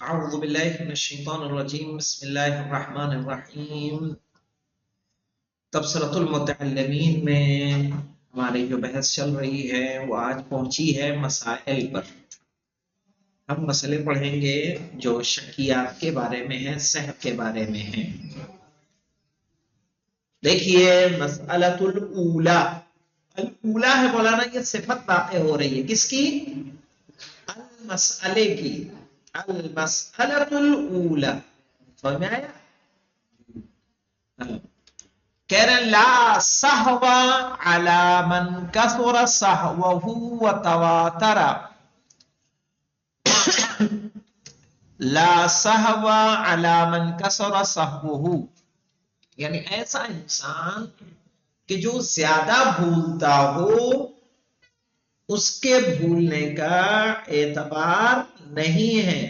اعوذ باللہ من الشیطان الرجیم بسم اللہ الرحمن الرحیم تبصرۃ المتعلمین میں ہماری جو بحث چل رہی ہے وہ آج پہنچی ہے مسائل پر۔ ہم مسئلے پڑھیں گے جو شکیات کے بارے میں ہیں، صحت کے بارے میں ہیں۔ دیکھیے مسئلۃ الاولی، الاولی ہے مولانا، یہ صفت واقع ہو رہی ہے کس کی؟ المسئلے کی، المسئلۃ الاولی۔ سمجھ میں آیا؟ کہہ رہے لا سہو علی من کثر سہوہ وتواتر، لا سہو علی من کثر سہوہ، یعنی ایسا انسان کہ جو زیادہ بھولتا ہو اس کے بھولنے کا اعتبار نہیں ہے۔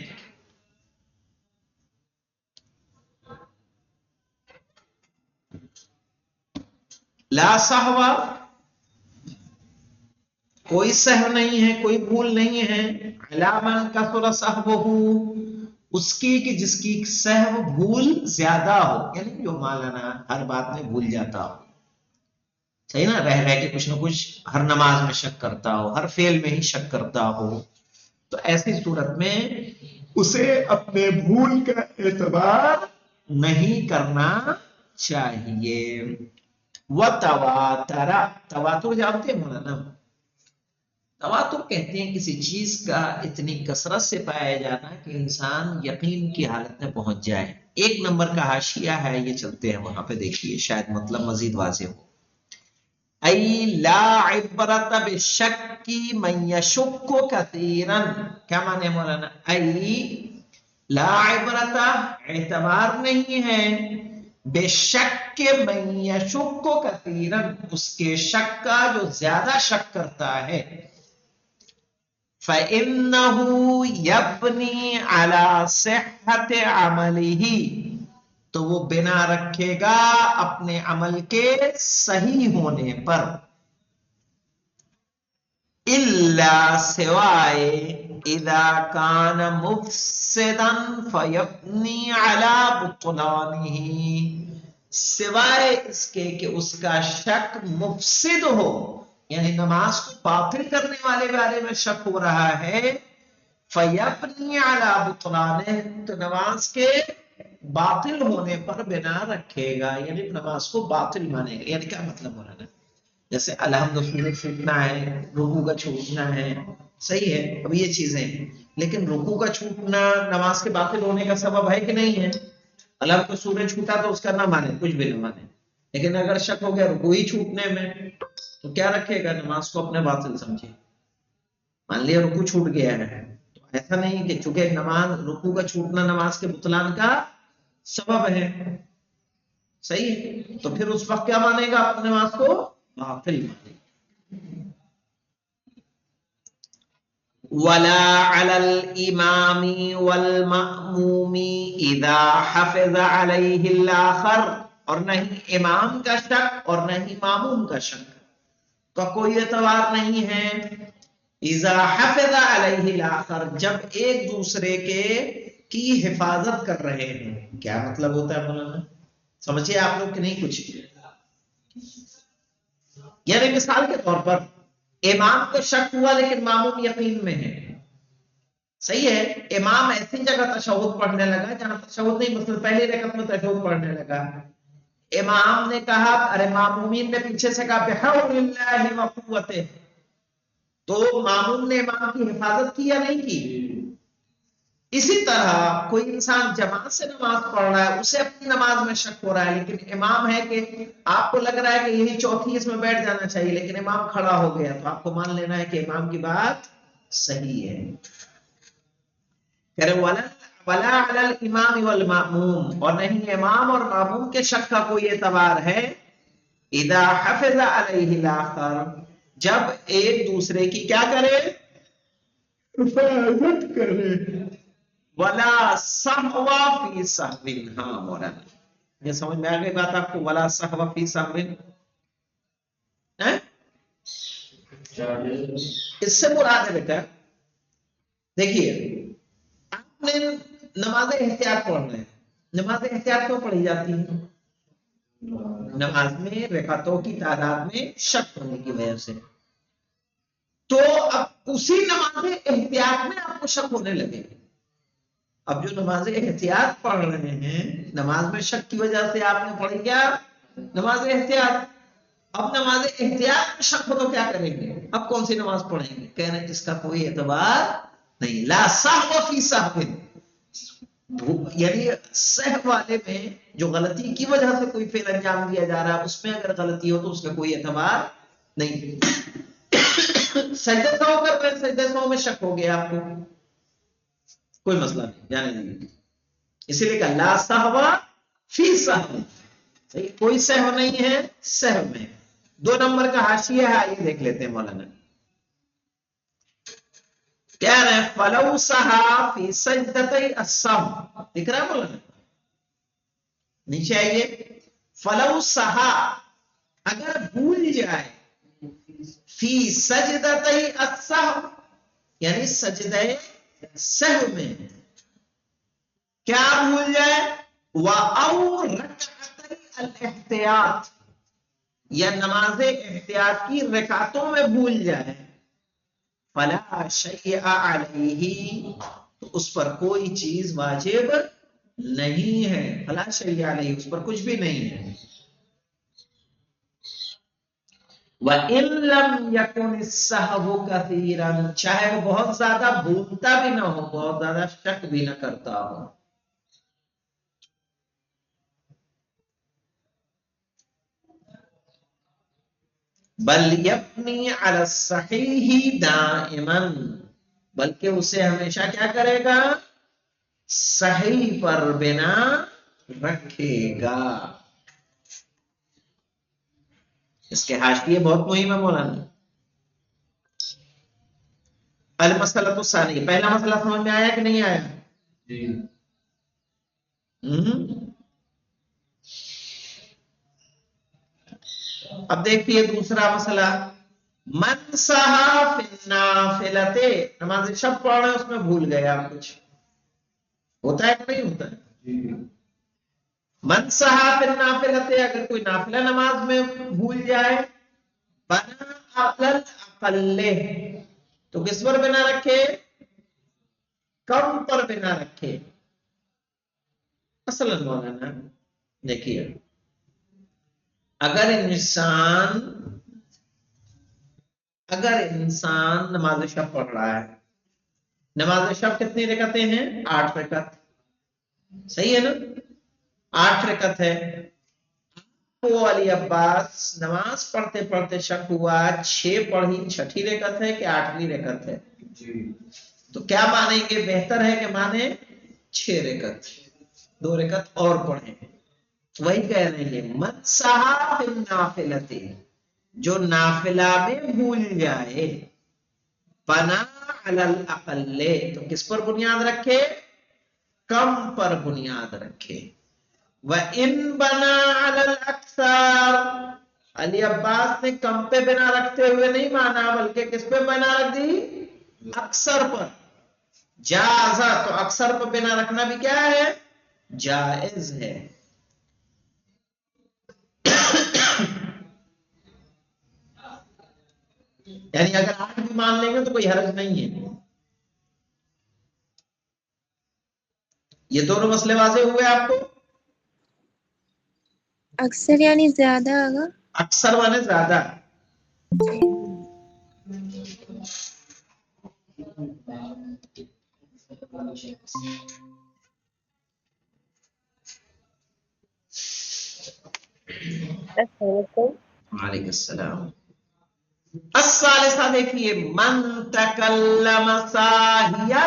لا سہوا، کوئی سہو نہیں ہے، کوئی بھول نہیں ہے، علی من کثر سہوہ، اس کی کہ جس کی سہو بھول زیادہ ہو، یعنی جو مولانا ہر بات میں بھول جاتا ہو، صحیح نا، رہ رہ کے کچھ نہ کچھ ہر نماز میں شک کرتا ہو، ہر فعل میں ہی شک کرتا ہو، تو ایسی صورت میں اسے اپنے بھول کا اعتبار نہیں کرنا چاہیے۔ وتواتر، تواتر جانتے ہیں مولانا؟ تواتر کہتے ہیں کسی چیز کا اتنی کثرت سے پایا جانا کہ انسان یقین کی حالت میں پہنچ جائے۔ ایک نمبر کا حاشیہ ہے، یہ چلتے ہیں وہاں پہ، دیکھیے شاید مطلب مزید واضح ہو۔ ای لا عبرت بالشک من یشک کثیرا، کیا معنی ہے مولانا؟ ای لا عبرت، اعتبار نہیں ہے، بے شک من یشک کثیرا، اس کے شک کا جو زیادہ شک کرتا ہے، فَإِنَّهُ يَبْنِي عَلَى صِحَّةِ عَمَلِهِ، تو وہ بنا رکھے گا اپنے عمل کے صحیح ہونے پر، إِلَّا سوائے اِذَا كَانَ مُفْسِدًا فَيَبْنِي عَلَى بُطْلَانِهِ، سوائے اس کے کہ اس کا شک مفسد ہو، یعنی نماز کو باطل کرنے والے بارے میں شک ہو رہا ہے، فَيَبْنِي عَلَى بُطْلَانِهِ، تو نماز کے باطل ہونے پر بنا رکھے گا، یعنی نماز کو باطل مانے گا۔ یعنی کیا مطلب ہو رہا ہے؟ جیسے الحمد سورج چھوٹنا ہے، رکوع کا چھوٹنا ہے، صحیح ہے، اب یہ چیزیں ہیں، لیکن رکوع کا چھوٹنا نماز کے باطل ہونے کا سبب ہے کہ نہیں ہے؟ الحمد تو سورج چھوٹا تو اس کا نہ مانے، کچھ بھی نہ مانے، لیکن اگر شک ہو گیا رکوع ہی چھوٹنے میں تو کیا رکھے گا؟ نماز کو اپنے باطل سمجھے۔ مان لیا رکوع چھوٹ گیا ہے، تو ایسا نہیں کہ چونکہ نماز رکوع کا چھوٹنا نماز کے بطلان کا سبب ہے، صحیح ہے، تو پھر اس وقت کیا مانے گا؟ اپنے نماز کو باطل مانے گا۔ وَلَا عَلَى الْإِمَامِ وَالْمَأْمُومِ إِذَا حَفِظَ عَلَيْهِ الْآخَرُ، اور نہیں امام کا شک اور نہیں ماموم کا شک کا کوئی اعتبار نہیں ہے۔ اذا حفظ علیہ الآخر، جب ایک دوسرے کے کی حفاظت کر رہے ہیں، کیا مطلب ہوتا ہے مولانا؟ سمجھے آپ لوگ کہ نہیں کچھ؟ یعنی مثال کے طور پر امام کو شک ہوا لیکن ماموم یقین میں ہے، صحیح ہے، امام ایسی جگہ تشہد پڑھنے لگا جہاں تشہد نہیں، مثلا پہلی رکعت میں تشہد پڑھنے لگا، امام نے کہا، ارے معمومین نے پیچھے سے کہا بحول اللہ وقوتہ، تو معموم نے امام کی حفاظت کی یا نہیں کی؟ اسی طرح کوئی انسان جماعت سے نماز پڑھ رہا ہے، اسے اپنی نماز میں شک ہو رہا ہے، لیکن امام ہے کہ آپ کو لگ رہا ہے کہ یہی چوتھی اس میں بیٹھ جانا چاہیے، لیکن امام کھڑا ہو گیا، تو آپ کو مان لینا ہے کہ امام کی بات صحیح ہے۔ کہہ رہے وَلَا عَلَى الْإِمَامِ وَالْمَأْمُومِ، اور نہیں امام اور معموم کے شک کا کوئی اعتبار ہے، اذا حفظ علیہ الآخر، جب ایک دوسرے کی کیا کرے؟ حفاظت کرے۔ ولا سہو فی سہو، ہاں مولانا یہ سمجھ میں آ گئی بات آپ کو؟ ولا سہو فی سہو، اس سے مراد ہے بیٹا، دیکھیے آپ نے نماز احتیاط پڑھ رہے ہیں. نماز احتیاط کیوں پڑھی جاتی ہے؟ نماز میں رکعتوں کی تعداد میں شک ہونے کی وجہ سے. تو اب اسی نماز احتیاط میں آپ کو شک ہونے لگے. اب جو نماز احتیاط پڑھ رہے ہیں، نماز میں شک کی وجہ سے آپ نے پڑھی کیا؟ نماز احتیاط. اب نماز احتیاط میں شک ہو تو کیا کریں گے؟ اب کون سی نماز پڑھیں گے؟ کہہ رہے ہیں اس کا کوئی اعتبار نہیں. لا سہو فی سہو، یعنی سہو والے میں جو غلطی کی وجہ سے کوئی فعل انجام دیا جا رہا ہے، اس میں اگر غلطی ہو تو اس کا کوئی اعتبار نہیں. سجدہ سہو کر رہے ہیں، سجدہ سہو میں شک ہو گیا آپ کو، کوئی مسئلہ نہیں، جانے دیجیے. اسی لیے کہ لا سہو فی سہو، کوئی سہو نہیں ہے سہو میں. 2 نمبر کا حاشیہ ہے، آئیے دیکھ لیتے ہیں مولانا. کہہ رہے ہیں فلو سہا فی سجدتئی السہو، دکھ رہا ہے مولانا؟ نیچے آئیے. فلو سہا، اگر بھول جائے، فی سجدتئی السہو، یعنی سجدہ سہو میں کیا بھول جائے؟ وَأَوْ رَكْعَتَيْ الْاحْتِيَاطِ، یا نماز احتیاط کی رکعتوں میں بھول جائے، فَلَا شَيْءَ عَلَيْهِ، تو اس پر کوئی چیز واجب نہیں ہے. فَلَا شَيْءَ عَلَيْهِ، اس پر کچھ بھی نہیں ہے. وَإِن لَّمْ يَكُنِ السَّهْوُ كَثِيرًا، چاہے وہ بہت زیادہ بھولتا بھی نہ ہو، بہت زیادہ شک بھی نہ کرتا ہو. بل یبنی علی الصحیح دائما، بلکہ اسے ہمیشہ کیا کرے گا؟ صحیح پر بنا رکھے گا. اس کے حاشیے بہت مہم ہے مولانا. المسئلہ الثانی، پہلا مسئلہ سمجھ میں آیا کہ نہیں آیا؟ جی. اب دیکھیے دوسرا مسئلہ. من سہا فی النافلۃ، نماز شب پڑھ رہے ہیں، اس میں بھول گئے آپ کچھ، ہوتا ہے کہ نہیں ہوتا ہے؟ من سہا فی النافلۃ، اگر کوئی نافلہ نماز میں بھول جائے، بنا علی الاقل، تو کس پر بنا رکھے؟ کم پر بنا رکھے. مثلا مولانا دیکھیے، اگر انسان نماز شب پڑھ رہا ہے، نماز شب کتنی رکعتیں ہیں؟ 8 رکعت، صحیح ہے نا؟ 8 رکعت ہے. وہ علی عباس نماز پڑھتے پڑھتے شک ہوا 6 پڑھی، 6ٹھی رکعت ہے کہ 8ویں رکعت ہے؟ تو کیا مانیں گے؟ بہتر ہے کہ مانے 6 رکعت، 2 رکعت اور پڑھیں. وہی کہہ رہے ہیں من سہا فی النافلۃ، جو نافلہ میں بھول جائے، بنا علی الاقل، تو کس پر بنیاد رکھے؟ کم پر بنیاد رکھے. وَإِن بَنَا عَلَى الْأَكْثَرِ، علی عباس نے کم پہ بنا رکھتے ہوئے نہیں مانا، بلکہ کس پہ بنا رکھ دی؟ اکثر پر. جازا، تو اکثر پر بنا رکھنا بھی کیا ہے؟ جائز ہے. یعنی اگر 8 بھی مان لیں گے تو کوئی حرج نہیں ہے. یہ دونوں مسئلے واضح ہوئے آپ کو؟ اکثر یعنی زیادہ ہوگا؟ اکثر مانے زیادہ. وعلیکم السلام. الثالثہ دیکھیے، من تکلم ساہیا،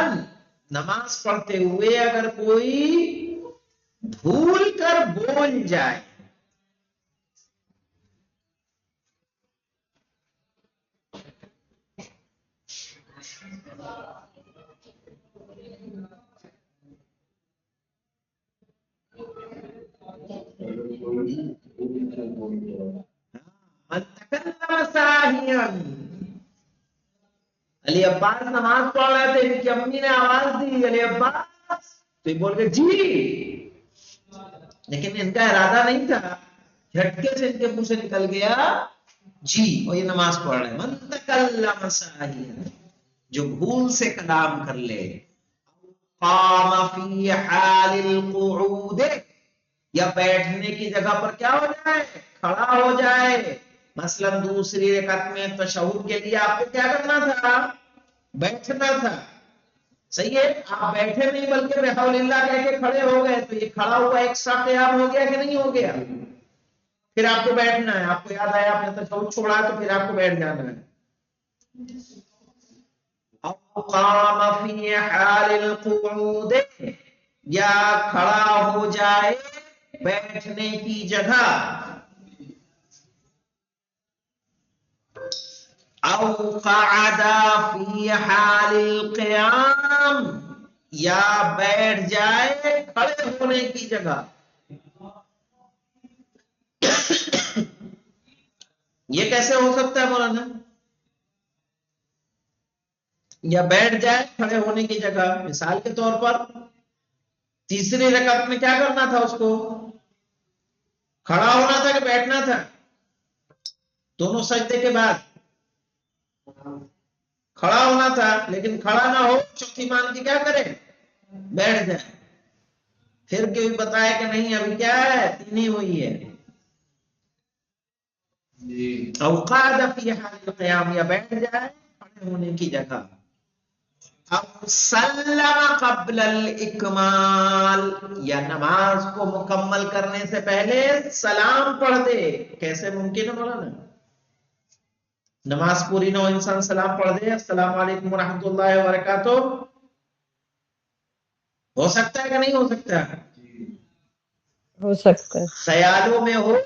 نماز پڑھتے ہوئے اگر کوئی بھول کر بول جائے، من تکلم ساہیا، علی عباس نماز پڑھ رہے تھے، ان کی امی نے آواز دی علی عباس تو یہ بول گئے جی، لیکن ان کا ارادہ نہیں تھا، جھٹکے سے ان کے منہ سے نکل گیا جی، اور یہ نماز پڑھ رہے ہیں۔ من تکلم ساہیا، جو بھول سے کلام کر لے، قام فی حال القعود، یا بیٹھنے کی جگہ پر کیا ہو جائے، کھڑا ہو جائے۔ مثلا دوسری رکعت میں تشہد کے لیے آپ کو کیا کرنا تھا، بیٹھنا تھا، صحیح ہے، آپ بیٹھے نہیں بلکہ بحول اللہ کہہ کے کھڑے ہو گئے، تو یہ کھڑا ہوا ایکسٹرا قیام ہو گیا کہ نہیں ہو گیا؟ پھر آپ کو بیٹھنا ہے، آپ کو یاد آیا آپ نے تشہد چھوڑا تو پھر آپ کو بیٹھ جانا ہے۔ او قام فی حال القعود، یا کھڑا ہو جائے بیٹھنے کی جگہ، او قعد فی حال القیام، یا بیٹھ جائے کھڑے ہونے کی جگہ۔ یہ کیسے ہو سکتا ہے مولانا؟ یا بیٹھ جائے کھڑے ہونے کی جگہ، مثال کے طور پر تیسری رکعت میں کیا کرنا تھا، اس کو کھڑا ہونا تھا کہ بیٹھنا تھا؟ دونوں سجدے کے بعد کھڑا ہونا تھا، لیکن کھڑا نہ ہو، چوتھی مان کی کیا کرے، بیٹھ جائے۔ پھر کوئی بتایا کہ نہیں ابھی کیا ہے، تین ہی ہوئی ہے۔ او قعد فی حال القیام، یا بیٹھ جائے کھڑے ہونے کی جگہ۔ او سلم قبل الاکمال، یا نماز کو مکمل کرنے سے پہلے سلام پڑھ دے۔ کیسے ممکن ہے مولانا؟ نماز پوری نہ ہو، انسان سلام پڑھ دے، السلام علیکم ورحمۃ اللہ وبرکاتہ، ہو سکتا ہے کہ نہیں ہو سکتا؟ ہو سکتا ہے۔ خیالوں میں ہو،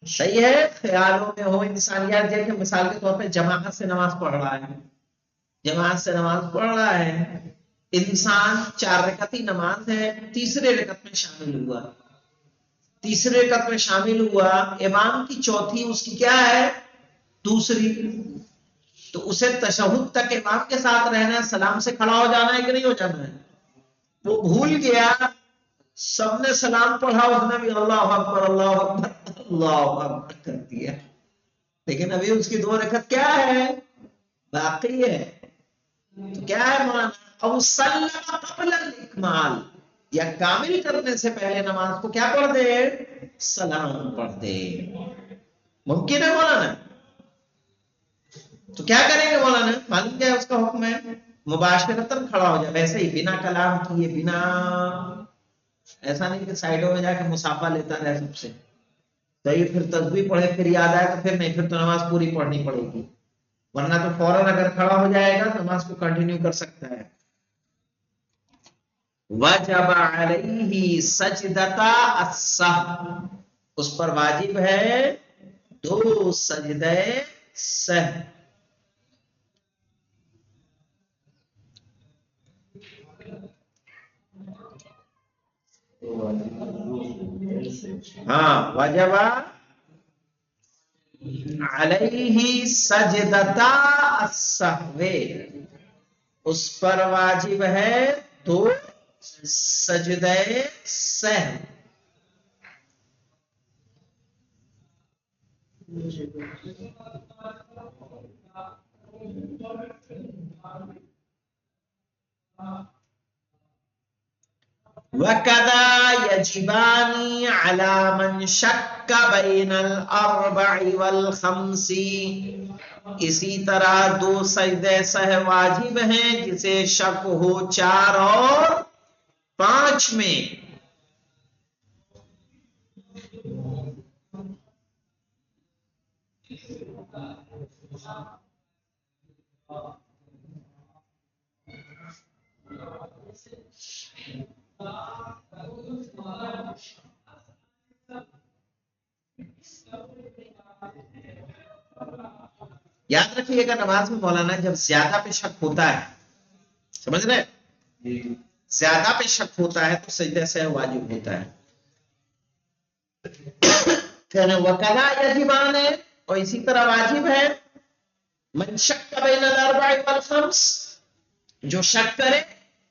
صحیح ہے، خیالوں میں ہو انسان، یار دیکھیں مثال کے طور پہ جماعت سے نماز پڑھ رہا ہے، جماعت سے نماز پڑھ رہا ہے انسان، 4 رکعتی نماز ہے، تیسرے رکعت میں شامل ہوا، تیسرے رکعت میں شامل ہوا، امام کی چوتھی اس کی کیا ہے، دوسری، تو اسے تشہد تک امام کے ساتھ رہنا ہے، سلام سے کھڑا ہو جانا ہے کہ نہیں ہو جانا ہے؟ وہ بھول گیا، سب نے سلام پڑھا، اس نے بھی اللہ اکبر اللہ اکبر اللہ اکبر کر دیا، لیکن ابھی اس کی 2 رکعت کیا ہے، باقی ہے۔ تو کیا ہے مولانا، او سلم قبل الاکمال، یا کامل کرنے سے پہلے نماز کو کیا پڑھ دے، سلام پڑھ دے۔ ممکن ہے مولانا؟ تو کیا کریں گے مولانا؟ معلوم کیا ہے اس کا حکم ہے، مباشرتاً کھڑا ہو جائے، ویسے ہی بنا کلام کیے، بنا، ایسا نہیں کہ سائڈوں میں جا کے مسافہ لیتا رہے سب سے، صحیح، پھر تسبیح پڑھے پھر یاد آئے تو پھر نہیں، پھر تو نماز پوری پڑھنی پڑے گی، ورنہ تو فوراً اگر کھڑا ہو جائے گا نماز کو کنٹینیو کر سکتا ہے۔ وجب علیہ سجدتا السہو، اس پر واجب ہے 2 سجدے سہو۔ ہاں، وجب علیہ سجدتا السہو، اس پر واجب ہے 2 سجدے سہو۔ وَكَذَا يَجِبَانِ عَلَى مَنْ شَكَّ بَيْنَ الْأَرْبَعِ وَالْخَمْسِ، اسی طرح 2 سجدے سہو واجب ہیں جسے شک ہو 4 اور 5 میں۔ یاد رکھیے گا نماز میں مولانا جب زیادہ پہ شک ہوتا ہے، سمجھ رہے، زیادہ پہ شک ہوتا ہے تو سجدہ سہو واجب ہوتا ہے۔ وَكَذَا يَجِبَانِ، اور اسی طرح واجب ہے مَنْ شَكَّ بَيْنَ الْأَرْبَعِ وَالْخَمْسِ، جو شک کرے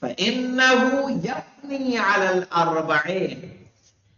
فإنه يبني على الأربعين،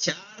4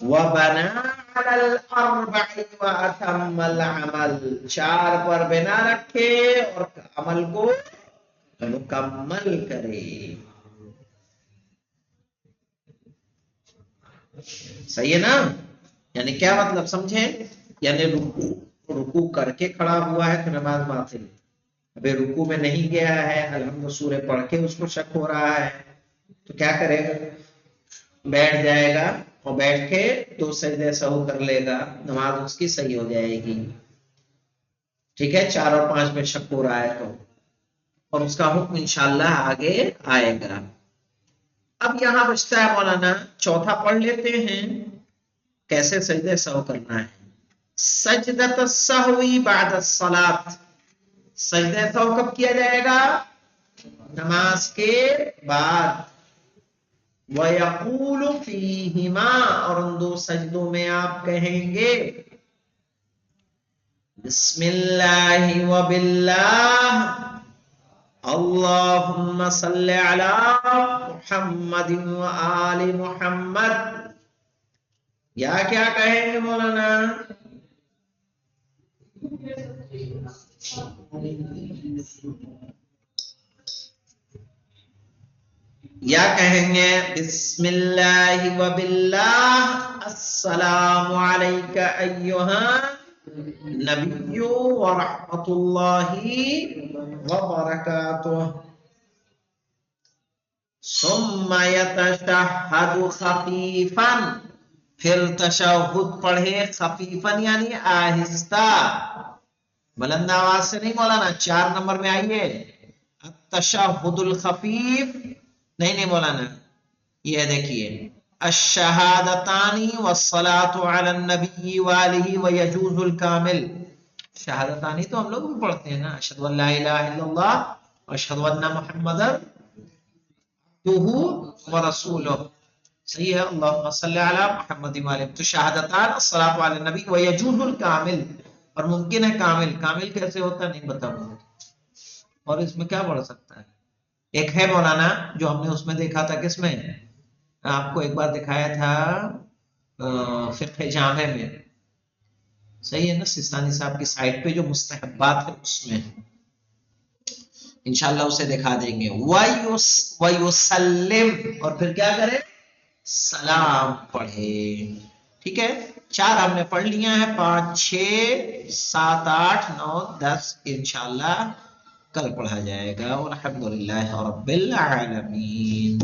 وَبَنَا عَلَى الْأَرْبَعِ وَأَتَمَّ الْعَمَلِ، 4 پر بنا رکھے اور عمل کو مکمل کرے. صحیح ہے نا؟ یعنی کیا مطلب سمجھیں؟ یعنی رکوع کر کے کھڑا ہوا ہے تو نماز باطل، ابھی رکوع میں نہیں گیا ہے، الحمد سورہ پڑھ کے اس کو شک ہو رہا ہے تو کیا کرے گا؟ بیٹھ جائے گا اور بیٹھ کے 2 سجدے سہو کر لے گا، نماز اس کی صحیح ہو جائے گی. ٹھیک ہے، 4 اور 5 میں شک ہو رہا ہے تو، اور اس کا حکم انشاءاللہ آگے آئے گا. اب یہاں بچتا ہے مولانا چوتھا پڑھ لیتے ہیں کیسے سجدے سہو کرنا ہے. سجدۃ السہوی بعد الصلاۃ، سجدہ سہو کب کیا جائے گا؟ نماز کے بعد. وَيَقُولُ فِيهِمَا، اور ان 2 سجدوں میں آپ کہیں گے بسم اللہ وباللہ اللہم صلی علی محمد وآل محمد. یا کیا کہیں گے مولانا؟ یا کہیں گے بسم اللہ وباللہ السلام علیکہ ایہا نبی ورحمت اللہ وبرکاتہ. ثم یتشہد خفیفا، پھر تشہد پڑھے خفیفا یعنی آہستہ، بلند آواز سے نہیں مولانا. 4 نمبر میں آئیے التشہد الخفیف، نہیں مولانا، یہ دیکھیے الشہادتانی والصلاة علی النبی وآلہ ویجوز الکامل. شہادتانی تو ہم لوگ بھی پڑھتے ہیں نا، اشہد ان لا الہ الا اللہ واشہد ان محمد عبدہ ورسولہ. صحیح ہے، اللہم صلی علی محمد وآلہ. تو شہادتان الصلاة علی النبی ویجوز الکامل، اور ممکن ہے کامل. کامل کیسے ہوتا ہے نہیں بتاؤں، اور اس میں کیا بڑھ سکتا ہے؟ ایک ہے مولانا جو ہم نے اس میں دیکھا تھا، کس میں آپ کو ایک بار دکھایا تھا فقہ جامع میں. صحیح ہے نا، سستانی صاحب کی سائٹ پہ جو مستحبات ہے اس میں انشاءاللہ اسے دکھا دیں گے. وَيُسَلِّمْ، اور پھر کیا کرے؟ سلام پڑھے. ٹھیک ہے، 4 ہم نے پڑھ لیا ہے، 5 6 7 8 9 10 انشاءاللہ کل پڑھا جائے گا. والحمدللہ رب العالمین.